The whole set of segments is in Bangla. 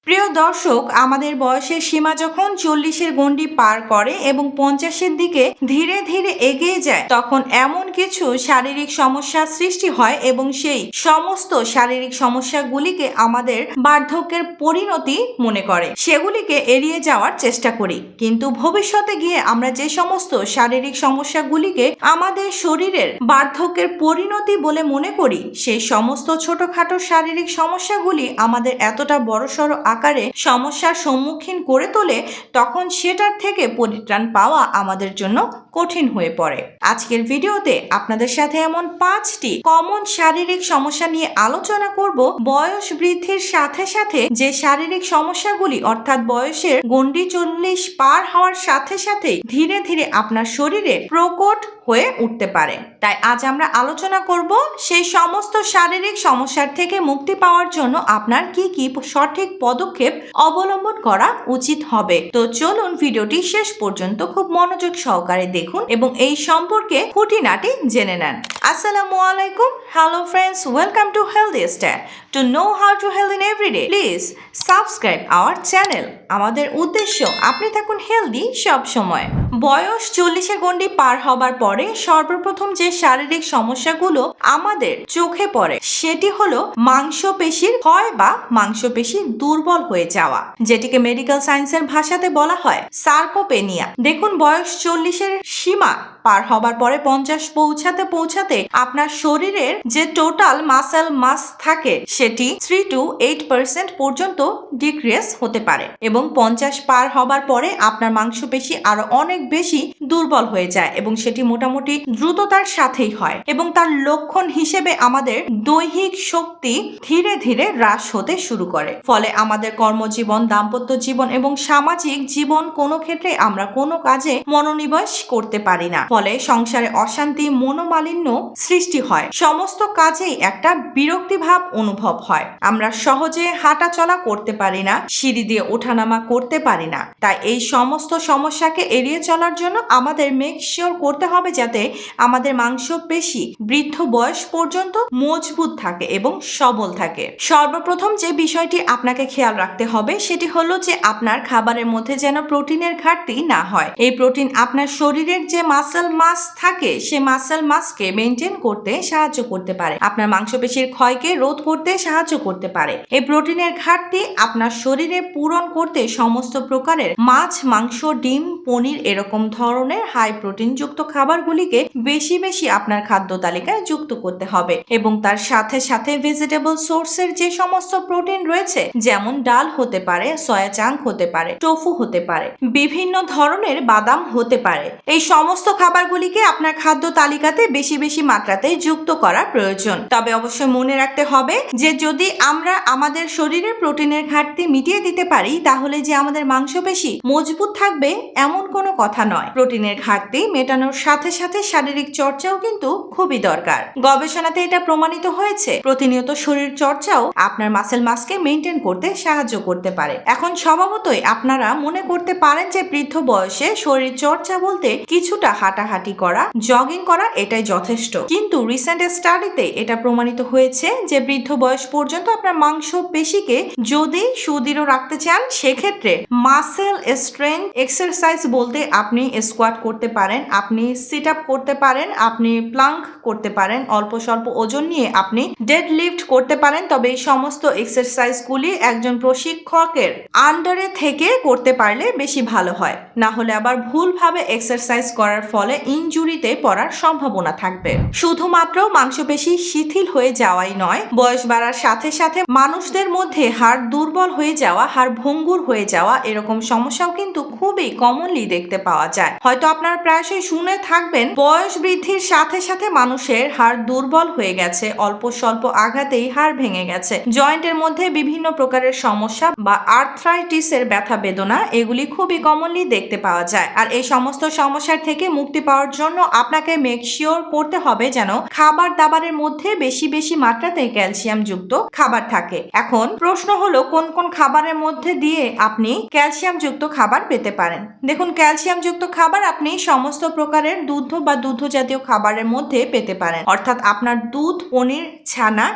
প্রিয় দর্শক, আমাদের বয়সের সীমা যখন 40-এর গণ্ডি পার করে এবং 50-এর দিকে ধীরে ধীরে এগিয়ে যায়, তখন এমন কিছু শারীরিক সমস্যার সৃষ্টি হয় এবং সেই সমস্ত শারীরিক সমস্যাগুলিকে আমাদের বার্ধক্যের পরিণতি মনে করে, সেগুলিকে এড়িয়ে যাওয়ার চেষ্টা করি। কিন্তু ভবিষ্যতে গিয়ে আমরা যে সমস্ত শারীরিক সমস্যাগুলিকে আমাদের শরীরের বার্ধক্যের পরিণতি বলে মনে করি, সেই সমস্ত ছোটখাটো শারীরিক সমস্যাগুলি আমাদের এতটা বড়সড় আকারে সমস্যার সম্মুখীন করে তোলে, তখন সেটার থেকে পরিত্রাণ পাওয়া আমাদের জন্য কঠিন হয়ে পড়ে। আজকের ভিডিওতে আপনাদের সাথে এমন 5টি কমন শারীরিক সমস্যা নিয়ে আলোচনা করব। বয়স বৃদ্ধির সাথে সাথে যে শারীরিক সমস্যাগুলি, অর্থাৎ বয়সের গণ্ডি 40 পার হওয়ার সাথে সাথে ধীরে ধীরে আপনার শরীরে প্রকট হয়ে উঠতে পারে। তাই আজ আমরা আলোচনা করব সেই সমস্ত শারীরিক সমস্যার থেকে মুক্তি পাওয়ার জন্য আপনার কি কি সঠিক পদক্ষেপ অবলম্বন করা উচিত হবে। তো চলুন ভিডিওটি শেষ পর্যন্ত খুব মনোযোগ সহকারে দেখুন এবং এই সম্পর্কে খুঁটিনাটি জেনে নেন। আসসালামু আলাইকুম, hello friends, welcome to healthy style. To know how to health in everyday, please subscribe our channel. আমাদের উদ্দেশ্য আপনি থাকুন হেলদি সব সময়। বয়স 40-এর গণ্ডি পার হবার পরে সর্বপ্রথম যে শারীরিক সমস্যাগুলো আমাদের চোখে পড়ে সেটি হলো মাংসপেশির ক্ষয় বা মাংসপেশি দুর্বল হয়ে যাওয়া, যেটিকে মেডিকেল সায়েন্সের ভাষাতে বলা হয় সার্কোপেনিয়া। দেখুন, বয়স 40-এর সীমা পার হবার পরে 50 পৌঁছাতে পৌঁছাতে আপনার শরীরের যে টোটাল মাসেল মাস থাকে সেটি 3 to 8% পর্যন্ত ডিক্রিজ হতে পারে এবং 50 পার হবার পরে আপনার মাংসপেশি আরো অনেক বেশি দুর্বল হয়ে যায় এবং সেটি মোটামুটি দ্রুততার সাথেই হয় এবং তার লক্ষণ হিসেবে আমাদের দৈহিক শক্তি ধীরে ধীরে হ্রাস হতে শুরু করে। ফলে আমাদের কর্মজীবন, দাম্পত্য জীবন এবং সামাজিক জীবন কোনো ক্ষেত্রে আমরা কোনো কাজে মনোনিবেশ করতে পারি না। ফলে সংসারে অশান্তি, মনোমালিন্য সৃষ্টি হয়। সমস্ত কাজেই একটা বিরক্তি ভাব অনুভব হয়। আমরা সহজে হাঁটা চলা করতে পারি না, সিঁড়ি দিয়ে ওঠানামা করতে পারি না। তাই এই সমস্ত সমস্যাকে এড়িয়ে চলার জন্য আমাদের মেক শিওর করতে হবে যাতে আমাদের মাংসপেশি বৃদ্ধ বয়স পর্যন্ত মজবুত থাকে এবং সবল থাকে। সর্বপ্রথম যে বিষয়টি আপনাকে খেয়াল রাখতে হবে সেটি হলো যে আপনার খাবারের মধ্যে যেন প্রোটিনের ঘাটতি না হয়। এই প্রোটিন আপনার শরীরের যে মাসেল মাস থাকে সে মাসেল মাসকে মেনটেন করতে সাহায্য করতে পারে, আপনার মাংসপেশির ক্ষয়কে রোধ করতে সাহায্য করতে পারে। এই প্রোটিনের ঘাটতি আপনার শরীরে পূরণ করতে সমস্ত প্রকারের মাছ, মাংস, ডিম, পনির এরকম ধরনের হাই প্রোটিন যুক্ত খাবারগুলিকে বেশি বেশি আপনার খাদ্য তালিকায় যুক্ত করতে হবে এবং তার সাথে সাথে ভেজিটেবল সোর্সের যে সমস্ত প্রোটিন রয়েছে, যেমন ডাল হতে পারে, সয়া চাঙ্ক হতে পারে, টোফু হতে পারে, বিভিন্ন ধরনের বাদাম হতে পারে, এই সমস্ত খাবারগুলিকে আপনার খাদ্য তালিকাতে বেশি বেশি মাত্রাতে যুক্ত করা প্রয়োজন। তবে অবশ্যই মনে রাখতে হবে যে যদি আমরা আমাদের শরীরে প্রোটিনের ঘাটতি মিটিয়ে দিতে পারি তাহলে যে আমাদের মাংসপেশি মজবুত থাকবে এমন কোনো কথা নয়। প্রোটিনের ঘাটতি মেটানোর সাথে সাথে শারীরিক চর্চাও কিন্তু খুবই দরকার। গবেষণাতে এটা প্রমাণিত হয়েছে প্রতিনিয়ত শরীর চর্চাও আপনার মাসেল মাসকে মেনটেন করতে সাহায্য করতে পারে। এখন স্বভাবতই আপনারা মনে করতে পারেন যে বৃদ্ধ বয়সে শরীর চর্চা বলতে কিছুটা হাঁটাহাঁটি করা, জগিং করা এটাই যথেষ্ট, কিন্তু রিসেন্ট স্টাডিতে এটা প্রমাণিত হয়েছে যে বৃদ্ধ বয়স পর্যন্ত আপনার মাংসপেশিকে যদি সুদৃঢ় রাখতে চান সেক্ষেত্রে মাসেল স্ট্রেংথ এক্সারসাইজ বলতে আপনি স্কোয়াট করতে পারেন, আপনি সিট আপ করতে পারেন, আপনি প্লাঙ্ক করতে পারেন, অল্প স্বল্প ওজন নিয়ে আপনি ডেড লিফট করতে পারেন। তবে এই সমস্ত এক্সারসাইজগুলি একজন প্রশিক্ষকের আন্ডারে থেকে করতে পারলে বেশি ভালো হয়, না হলে আবার ভুলভাবে এক্সারসাইজ করার ফলে ইনজুরিতে পড়ার সম্ভাবনা থাকবে। শুধুমাত্র মাংসপেশি শিথিল হয়ে যাওয়াই নয়, বয়স বাড়ার সাথে সাথে মানুষদের মধ্যে হাড় দুর্বল হয়ে যাওয়া, হাড় ভঙ্গুর হয়ে যাওয়া এরকম সমস্যাও কিন্তু খুবই কমনলি দেখতে পাওয়া যায়। হয়তো আপনারা প্রায়শই শুনে থাকবেন বয়স বৃদ্ধির সাথে সাথে মানুষের হাড় দুর্বল হয়ে গেছে, অল্প স্বল্প আঘাতেই হাড় ভেঙে গেছে, জয়েন্টের মধ্যে বিভিন্ন প্রকারের সমস্যা বা আর্থ্রাইটিসের ব্যথা বেদনা এগুলি খুবই কমনলি দেখতে পাওয়া যায়। আর এই সমস্ত সমস্যার থেকে মুক্তি পাওয়ার জন্য আপনাকে মেক শিওর করতে হবে যেন খাবার দাবারের মধ্যে বেশি বেশি মাত্রাতে ক্যালসিয়াম যুক্ত যুক্ত খাবার থাকে। এখন প্রশ্ন হলো কোন কোন খাবারের মধ্যে দিয়ে আপনি ক্যালসিয়াম যুক্ত খাবার পেতে পারেন। দেখুন, ক্যালসিয়াম যুক্ত খাবার আপনি সমস্ত প্রকারের দুগ্ধ বা দুগ্ধ জাতীয় খাবারের মধ্যে পেতে পারেন, অর্থাৎ আপনার দুধ, পনির, ছানা,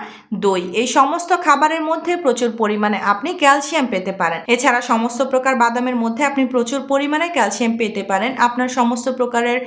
দই এই সমস্ত খাবারের মধ্যে প্রচুর পরিমাণে আপনি ক্যালসিয়াম পেতে পারেন। এছাড়া সমস্ত প্রকার বাদামের মধ্যে আপনি প্রচুর পরিমাণে ক্যালসিয়াম পেতে পারেন। আপনার সমস্ত প্রকারের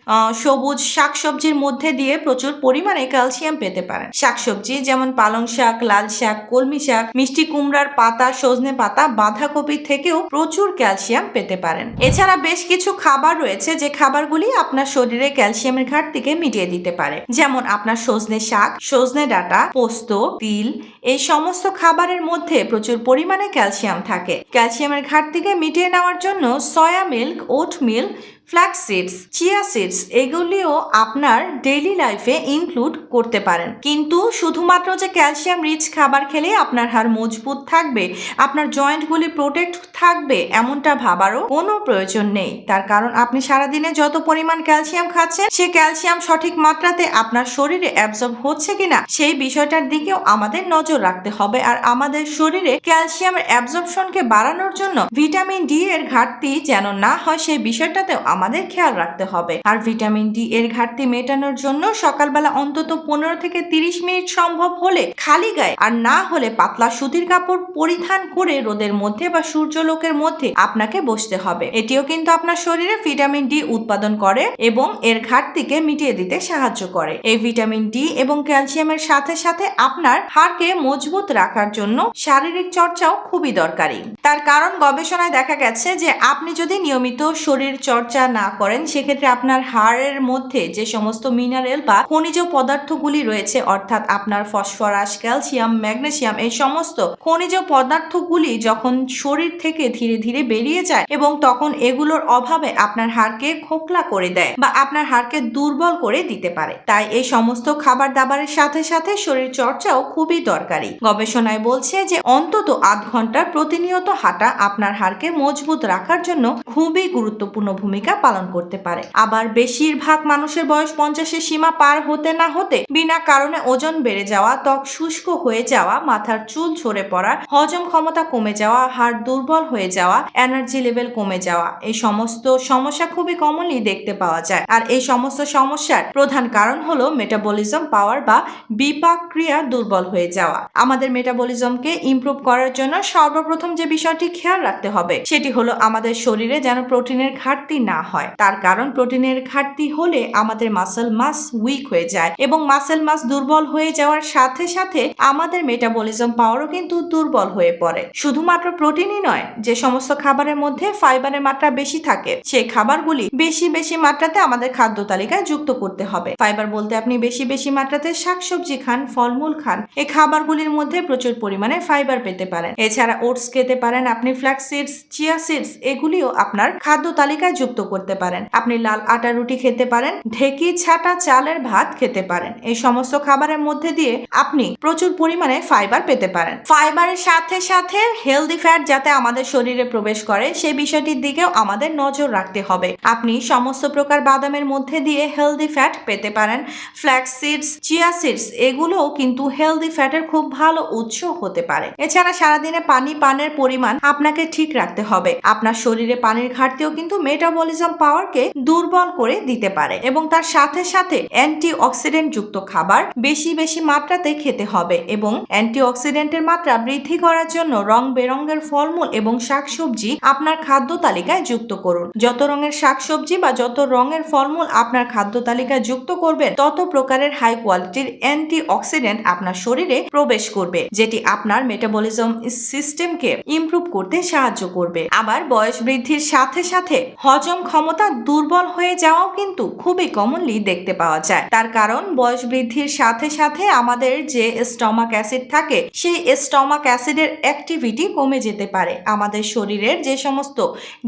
সবুজ শাকসবজির মধ্যে দিয়ে প্রচুর পরিমাণে ক্যালসিয়াম পেতে পারেন। শাকসবজি যেমন পালং শাক, লাল শাক, কলমি শাক, মিষ্টি কুমড়ার পাতা, সজনে পাতা, বাঁধাকপি থেকেও প্রচুর ক্যালসিয়াম পেতে পারেন। এছাড়া বেশ কিছু খাবার রয়েছে যে খাবারগুলি আপনার শরীরে ক্যালসিয়ামের ঘাটতিকে মিটিয়ে দিতে পারে, যেমন আপনার সজনে শাক, সজনে ডাঁটা, পোস্ত, তিল এই সমস্ত খাবারের মধ্যে প্রচুর পরিমাণে ক্যালসিয়াম থাকে। ক্যালসিয়ামের ঘাটতিকে মিটিয়ে নেওয়ার জন্য সয়া মিল্ক, ওট মিল, ফ্ল্যাক্স সিডস, চিয়া সিডস এগুলিও আপনার ডেইলি লাইফে ইনক্লুড করতে পারেন। কিন্তু শুধুমাত্র যে ক্যালসিয়াম রিচ খাবার খেলে আপনার হাড় মজবুত থাকবে, আপনার জয়েন্টগুলি প্রোটেক্ট থাকবে এমনটা ভাবারও কোনো প্রয়োজন নেই। তার কারণ আপনি সারাদিনে যত পরিমাণ ক্যালসিয়াম খাচ্ছেন সে ক্যালসিয়াম সঠিক মাত্রাতে আপনার শরীরে অ্যাবজর্ব হচ্ছে কিনা সেই বিষয়টার দিকেও আমাদের নজর রাখতে হবে। আর আমাদের শরীরে ক্যালসিয়ামের অ্যাবজর্পশনকে বাড়ানোর জন্য ভিটামিন ডি এর ঘাটতি যেন না হয় সেই বিষয়টাতেও আমাদের খেয়াল রাখতে হবে। আর ভিটামিন ডি এর ঘাটতি মেটানোর জন্য সকালবেলা অন্তত 15 থেকে 30 মিনিট সম্ভব হলে খালি গায়ে আর না হলে পাতলা সুতির কাপড় পরিধান করে রোদের মধ্যে বা সূর্যলোকের মধ্যে আপনাকে বসতে হবে। এটিও কিন্তু আপনার শরীরে ভিটামিন ডি উৎপাদন করে এবং এর ঘাটতিকে মিটিয়ে দিতে সাহায্য করে। এই ভিটামিন ডি এবং ক্যালসিয়ামের সাথে সাথে আপনার হাড়কে মজবুত রাখার জন্য শারীরিক চর্চাও খুবই দরকারি। তার কারণ গবেষণায় দেখা গেছে যে আপনি যদি নিয়মিত শরীর চর্চা না করেন সেক্ষেত্রে আপনার হাড়ের মধ্যে যে সমস্ত মিনারেল বা খনিজ পদার্থগুলি রয়েছে, অর্থাৎ আপনার ফসফরাস, ক্যালসিয়াম, ম্যাগনেসিয়াম এই সমস্ত খনিজ পদার্থগুলি যখন শরীর থেকে ধীরে ধীরে বেরিয়ে যায় এবং তখন এগুলোর অভাবে আপনার হাড়কে খোকলা করে দেয় বা আপনার হাড়কে দুর্বল করে দিতে পারে। তাই এই সমস্ত খাবার দাবারের সাথে সাথে শরীর চর্চাও খুবই দরকারি। গবেষণায় বলছে যে অন্তত 8 ঘন্টা প্রতিনিয়ত হাঁটা আপনার হাড়কে মজবুত রাখার জন্য খুবই গুরুত্বপূর্ণ ভূমিকা পালন করতে পারে। আবার বেশিরভাগ মানুষের বয়স 50-এর সীমা পার হতে না হতে বিনা কারণে ওজন বেড়ে যাওয়া, ত্বক শুষ্ক হয়ে যাওয়া, মাথার চুল ঝরে পড়া, হজম ক্ষমতা কমে যাওয়া, হাড় দুর্বল হয়ে যাওয়া, এনার্জি লেভেল কমে যাওয়া এই সমস্ত সমস্যা খুবই কমনলি দেখতে পাওয়া যায়। আর এই সমস্ত সমস্যার প্রধান কারণ হলো মেটাবলিজম পাওয়ার বা বিপাক ক্রিয়া দুর্বল হয়ে যাওয়া। আমাদের মেটাবলিজমকে ইমপ্রুভ করার জন্য সর্বপ্রথম যে বিষয়টি খেয়াল রাখতে হবে সেটি হলো আমাদের শরীরে যেন প্রোটিনের ঘাটতি না হয়। তার কারণ প্রোটিনের ঘাটতি হলে আমাদের মাসল মাস উইক হয়ে যায় এবং মাসল মাস দুর্বল হয়ে যাওয়ার সাথে সাথে আমাদের মেটাবলিজম পাওয়ারও কিন্তু দুর্বল হয়ে পড়ে। শুধুমাত্র প্রোটিনই নয়, যে সমস্ত খাবারের মধ্যে ফাইবারের মাত্রা বেশি থাকে সেই খাবারগুলি বেশি বেশি মাত্রাতে আমাদের খাদ্য তালিকায় যুক্ত করতে হবে। ফাইবার বলতে আপনি বেশি বেশি মাত্রাতে শাকসবজি খান, ফলমূল খান, এই খাবারগুলির মধ্যে প্রচুর পরিমাণে ফাইবার পেতে পারেন। এছাড়া ওটস খেতে পারেন, আপনি ফ্ল্যাক্স সিডস, চিয়া সিডস এগুলিও আপনার খাদ্য তালিকায় যুক্ত করতে পারেন। আপনি লাল আটা রুটি খেতে পারেন, ঢেকি ছাটা চালের ভাত খেতে পারেন। এই সমস্ত খাবারের মধ্যে দিয়ে আপনি প্রচুর পরিমাণে ফাইবার পেতে পারেন। ফাইবারের সাথে সাথে হেলদি ফ্যাট যাতে আমাদের শরীরে প্রবেশ করে সেই বিষয়টির দিকেও আমাদের নজর রাখতে হবে। আপনি সমস্ত প্রকার বাদামের মধ্যে দিয়ে হেলদি ফ্যাট পেতে পারেন। ফ্ল্যাক্স সিডস, চিয়া সিডস এগুলোও কিন্তু হেলদি ফ্যাটের খুব ভালো উৎস হতে পারে। এছাড়া সারাদিনে পানি পানের পরিমাণ আপনাকে ঠিক রাখতে হবে। আপনার শরীরে পানির ঘাটতিও কিন্তু মেটাবলিজম পাওয়ারকে দুর্বল করে দিতে পারে এবং তার সাথে সাথে অ্যান্টি অক্সিডেন্ট যুক্ত খাবার বেশি বেশি মাত্রাতে খেতে হবে এবং অ্যান্টি অক্সিডেন্টের মাত্রা বৃদ্ধি করার জন্য রং বেরঙের ফলমূল এবং শাকসবজি আপনার খাদ্য তালিকায় যুক্ত করুন। যত রঙের শাকসবজি বা যত রঙের ফলমূল আপনার খাদ্য তালিকায় যুক্ত করবেন তত প্রকারের হাই কোয়ালিটির অ্যান্টি অক্সিডেন্ট আপনার শরীরে প্রবেশ করবে, যেটি আপনার মেটাবলিজম সিস্টেমকে ইমপ্রুভ করতে সাহায্য করবে। আবার বয়স বৃদ্ধির সাথে সাথে হজম ক্ষমতা দুর্বল হয়ে যাওয়াও কিন্তু খুবই কমনলি দেখতে পাওয়া যায়। তার কারণ বয়স বৃদ্ধির সাথে সাথে আমাদের যে স্টমাক অ্যাসিড থাকে সেই স্টমাক অ্যাসিডের অ্যাক্টিভিটি কমে যেতে পারে। আমাদের শরীরের যে সমস্ত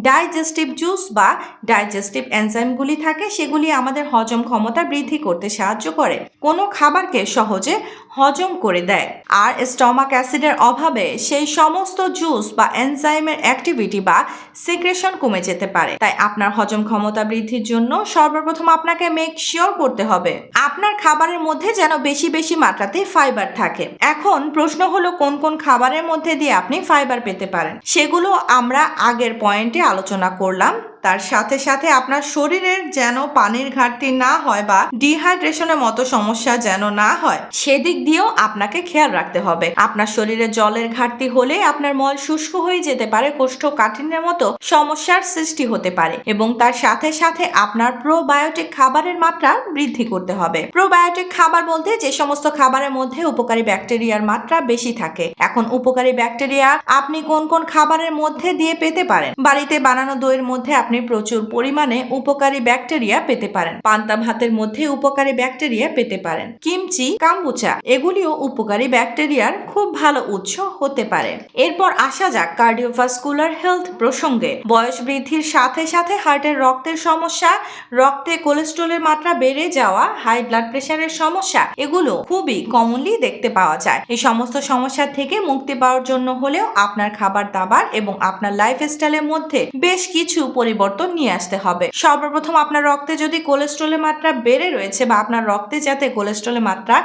ডাইজেস্টিভ জুস বা ডাইজেস্টিভ এনজাইমগুলি থাকে সেগুলি আমাদের হজম ক্ষমতা বৃদ্ধি করতে সাহায্য করে, কোনো খাবারকে সহজে হজম করে দেয়। আর স্টমাক অ্যাসিডের অভাবে সেই সমস্ত জুস বা এনজাইমের অ্যাক্টিভিটি বা সিক্রেশন কমে যেতে পারে। তাই আপনার হজম ক্ষমতা বৃদ্ধির জন্য সর্বপ্রথম আপনাকে মেক শিওর করতে হবে আপনার খাবারের মধ্যে যেন বেশি বেশি মাত্রাতে ফাইবার থাকে। এখন প্রশ্ন হলো কোন কোন খাবারের মধ্যে দিয়ে আপনি ফাইবার পেতে পারেন, সেগুলো আমরা আগের পয়েন্টে আলোচনা করলাম। তার সাথে সাথে আপনার শরীরের যেন পানির ঘাটতি না হয় বা ডিহাইড্রেশনের মতো সমস্যা যেন না হয়, সেদিক দিয়েও আপনাকে খেয়াল রাখতে হবে। আপনার শরীরে জলের ঘাটতি হলে আপনার মল শুষ্ক হয়ে যেতে পারে, কোষ্ঠকাঠিন্যের মতো সমস্যার সৃষ্টি হতে পারে এবং তার সাথে সাথে আপনার প্রোবায়োটিক খাবারের মাত্রা বৃদ্ধি করতে হবে। প্রোবায়োটিক খাবার বলতে যে সমস্ত খাবারের মধ্যে উপকারী ব্যাকটেরিয়ার মাত্রা বেশি থাকে। এখন উপকারী ব্যাকটেরিয়া আপনি কোন কোন খাবারের মধ্যে দিয়ে পেতে পারেন? বাড়িতে বানানো দইয়ের মধ্যে আপনি প্রচুর পরিমাণে উপকারী ব্যাকটেরিয়া পেতে পারেন। পান্তা ভাতের মধ্যে উপকারী ব্যাকটেরিয়া পেতে পারেন। কিমচি, কাম্বুচা এগুলিও উপকারী ব্যাকটেরিয়ার খুব ভালো উৎস হতে পারে। এরপর আসা যাক কার্ডিওভাস্কুলার হেলথ প্রসঙ্গে। বয়স বৃদ্ধির সাথে সাথে হার্টের রক্তের সমস্যা, রক্তে কোলেস্ট্রলের মাত্রা বেড়ে যাওয়া, হাই ব্লাড প্রেশারের সমস্যা এগুলো খুবই কমনলি দেখতে পাওয়া যায়। এই সমস্ত সমস্যা থেকে মুক্তি পাওয়ার জন্য হলেও আপনার খাবার দাবার এবং আপনার লাইফস্টাইলের মধ্যে বেশ কিছু পরিবর্তন নিয়ে আসতে হবে। সর্বপ্রথম আপনার রক্তে যদি কোলেস্ট্রলের মাত্রা বেড়ে রয়েছে বা আপনার রক্তে যাতে কোলেস্ট্রলের মাত্রা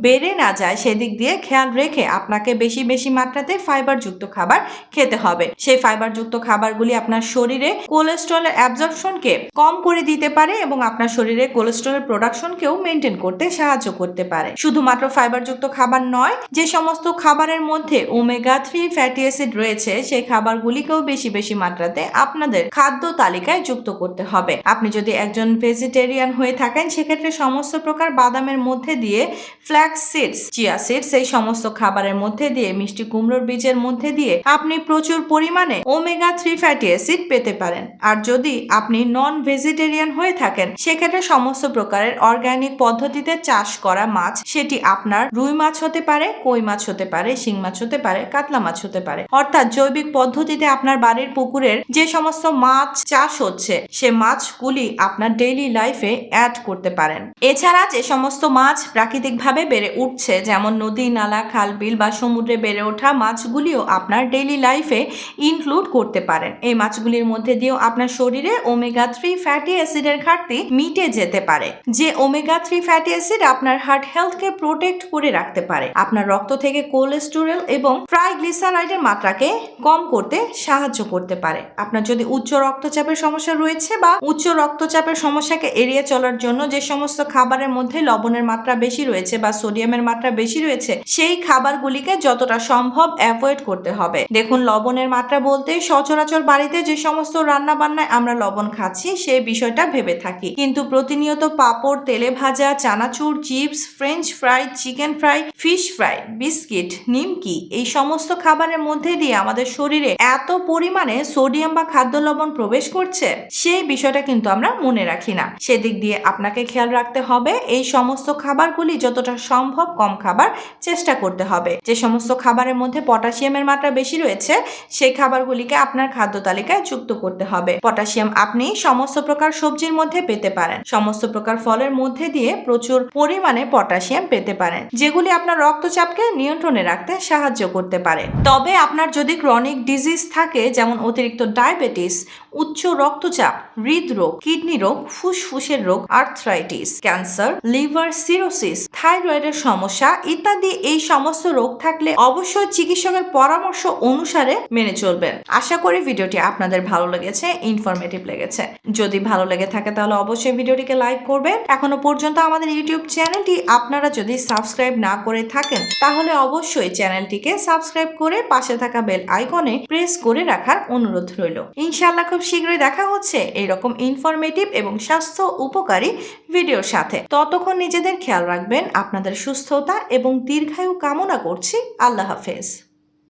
বেড়ে না যায় সেদিক দিয়ে খেয়াল রেখে আপনাকে বেশি বেশি মাত্রাতে ফাইবার যুক্ত খাবার খেতে হবে। সেই ফাইবার যুক্ত খাবারগুলি আপনার শরীরে কোলেস্ট্রলের অ্যাবজর্পশনকে কম করে দিতে পারে এবং আপনার শরীরে কোলেস্ট্রলের প্রোডাকশনকেও মেনটেন করতে সাহায্য করতে পারে। শুধুমাত্র ফাইবার যুক্ত খাবার নয়, যে সমস্ত খাবারের মধ্যে ওমেগা 3 ফ্যাটি অ্যাসিড রয়েছে সেই খাবারগুলিকেও বেশি বেশি মাত্রাতে আপনাদের খাদ্য তালিকায় যুক্ত করতে হবে। আপনি যদি একজন ভেজিটেরিয়ান হয়ে থাকেন সেক্ষেত্রে সমস্ত প্রকার বাদামের মধ্যে দিয়ে, ফ্ল্যাক্স সিডস, চিয়া সিডস এই সমস্ত খাবারের মধ্যে দিয়ে, মিষ্টি কুমড়োর বীজের মধ্যে দিয়ে আপনি প্রচুর পরিমাণে ওমেগা 3 ফ্যাটি অ্যাসিড পেতে পারেন। আর যদি আপনি নন ভেজিটেরিয়ান হয়ে থাকেন সেক্ষেত্রে সমস্ত প্রকারের অর্গানিক পদ্ধতিতে চাষ করা মাছ, সেটি আপনার রুই মাছ হতে পারে, কই মাছ হতে পারে, শিং মাছ হতে পারে, কাতলা মাছ হতে পারে, অর্থাৎ জৈবিক পদ্ধতিতে আপনার বাড়ির পুকুরের যে সমস্ত মাছ চাষ হচ্ছে সে মাছগুলি আপনার ডেইলি লাইফে অ্যাড করতে পারেন। এছাড়া যে সমস্ত মাছ প্রাকৃতিকভাবে বেড়ে উঠছে যেমন নদী, নালা, খাল, বিল বা সমুদ্রে বেড়ে ওঠা মাছগুলিও আপনার ডেইলি লাইফে ইনক্লুড করতে পারেন। এই মাছগুলির মধ্যে দিয়েও আপনার শরীরে ওমেগা 3 ফ্যাটি অ্যাসিডের ঘাটতি মিটে যেতে পারে। যে ওমেগা 3 ফ্যাটি অ্যাসিড আপনার হার্ট হেলথকে প্রোটেক্ট করে রাখতে পারে, আপনার রক্ত থেকে কোলেস্টেরল এবং ট্রাইগ্লিসারাইডের মাত্রাকে কম করতে সাহায্য করতে পারে। আপনার যদি উচ্চ রক্তচাপের সমস্যা রয়েছে বা উচ্চ রক্তচাপের সমস্যাকে এড়িয়ে চলার জন্য যে সমস্ত খাবারের মধ্যে লবণের মাত্রা বেশি রয়েছে বা সোডিয়ামের মাত্রা বেশি রয়েছে সেই খাবারগুলিকে যতটা সম্ভব অ্যাভয়েড করতে হবে। দেখুন, লবণের মাত্রা বলতে সচরাচর বাড়িতে যে সমস্ত রান্না বান্নায় আমরা লবণ খাচ্ছি সেই বিষয়টা ভেবে থাকি, কিন্তু প্রতিনিয়ত পাঁপড়, তেলে ভাজা, চানাচুর, chips, French fry, chicken fry, fish fry, biscuit, নিমকি এই সমস্ত খাবারের মধ্যে দিয়ে আমাদের শরীরে এত পরিমাণে সোডিয়াম বা খাদ্য লবণ প্রবেশ করছে সেই বিষয়টা কিন্তু আমরা মনে রাখি না। সেদিক দিয়ে আপনাকে খেয়াল রাখতে হবে। এই সমস্ত খাবারগুলি যতটা সম্ভব কম খাবার চেষ্টা করতে হবে। যে সমস্ত খাবারের মধ্যে পটাশিয়ামের মাত্রা বেশি রয়েছে সেই খাবারগুলিকে আপনার খাদ্য তালিকায় যুক্ত করতে হবে। পটাশিয়াম আপনি সমস্ত প্রকার সবজির মধ্যে পেতে পারেন, সমস্ত প্রকার ফলের মধ্যে দিয়ে প্রচুর পরিমাণে পটাশিয়াম পেতে পারেন, যেগুলি আপনার রক্তচাপকে নিয়ন্ত্রণে রাখতে সাহায্য করতে পারে। তবে আপনার যদি ক্রনিক ডিজিজ থাকে যেমন অতিরিক্ত ডায়াবেটিস, উচ্চ রক্তচাপ, হৃদরোগ, কিডনি রোগ, ফুসফুসের রোগ, আর্থ্রাইটিস, ক্যান্সার, লিভার সিরোসিস, থাইরয়েডের সমস্যা ইত্যাদি এই সমস্ত রোগ থাকলে অবশ্যই চিকিৎসকের পরামর্শ অনুসারে মেনে চলবেন। আশা করি ভিডিওটি আপনাদের ভালো লেগেছে, ইনফরমেটিভ লেগেছে। যদি ভালো লেগে থাকে তাহলে অবশ্যই ভিডিওটিকে লাইক করবেন। এখনো পর্যন্ত আমাদের ইউটিউব চ্যানেলটি আপনারা যদি সাবস্ক্রাইব না করে থাকেন তাহলে অবশ্যই চ্যানেলটিকে সাবস্ক্রাইব করে পাশে থাকা বেল আইকনে প্রেস করে রাখার অনুরোধ রইল। ইনশাআল্লাহ খুব শীঘ্রই দেখা হচ্ছে এইরকম ইনফরমেটিভ এবং স্বাস্থ্য উপকারী ভিডিওর সাথে। ততক্ষণ নিজেদের খেয়াল রাখবেন। আপনাদের সুস্থতা এবং দীর্ঘায়ু কামনা করছি। আল্লাহ হাফেজ।